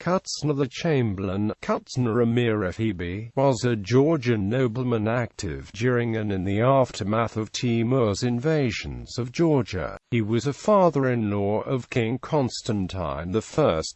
Kutsna the Chamberlain, Kutsna Amirejibi, was a Georgian nobleman active during and in the aftermath of Timur's invasions of Georgia. He was a father-in-law of King Constantine I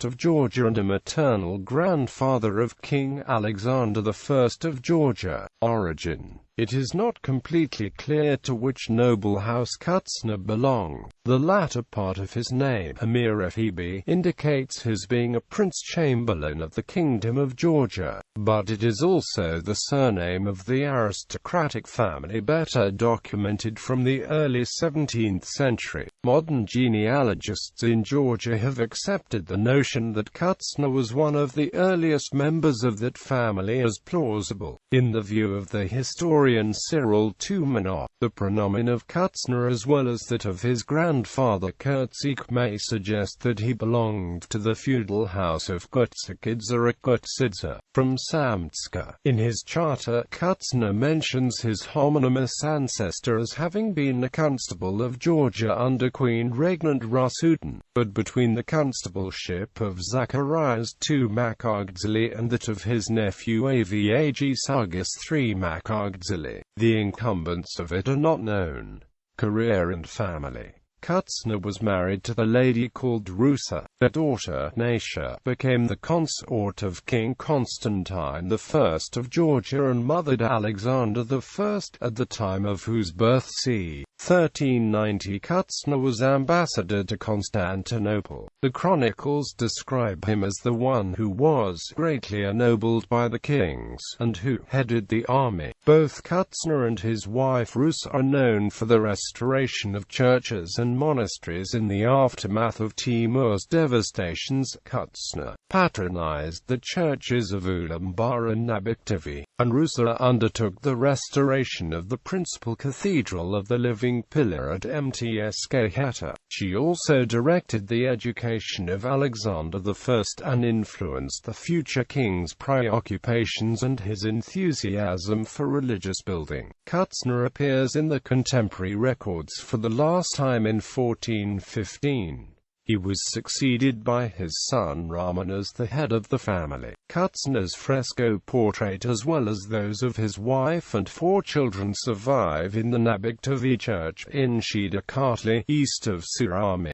of Georgia and a maternal grandfather of King Alexander I of Georgia. Origin: it is not completely clear to which noble house Kutsna belonged. The latter part of his name, Amirejibi, indicates his being a prince-chamberlain of the Kingdom of Georgia, but it is also the surname of the aristocratic family better documented from the early 17th century. Modern genealogists in Georgia have accepted the notion that Kutsna was one of the earliest members of that family as plausible. In the view of the historian Cyril Timur, the praenomen of Kutsna as well as that of his grandfather Kurtzik may suggest that he belonged to the feudal house of Kutsakidze or Kutsidze, from Samtska. In his charter, Kutsna mentions his homonymous ancestor as having been a constable of Georgia under Queen Regnant Rasutan, but between the constableship of Zacharias II Makagdzili and that of his nephew Avag Sargis III Makagdzili, the incumbents of it are not known. Career and family: Kutsna was married to the lady called Rusa. Their daughter, Naisha, became the consort of King Constantine I of Georgia and mothered Alexander I, at the time of whose birth c. 1390 Kutsna was ambassador to Constantinople. The chronicles describe him as the one who was greatly ennobled by the kings, and who headed the army. Both Kutsna and his wife Rus are known for the restoration of churches and monasteries in the aftermath of Timur's devastations. Kutsna patronized the churches of Ulaanbaatar and Nabokov, and Rusa undertook the restoration of the principal cathedral of the Living Pillar at Mtskhet. She also directed the education of Alexander I and influenced the future king's preoccupations and his enthusiasm for religious building. Kutsna appears in the contemporary records for the last time in 1415. He was succeeded by his son Raman as the head of the family. Kutsna's fresco portrait as well as those of his wife and 4 children survive in the Nabokov church in Shida Kartli, east of Surami.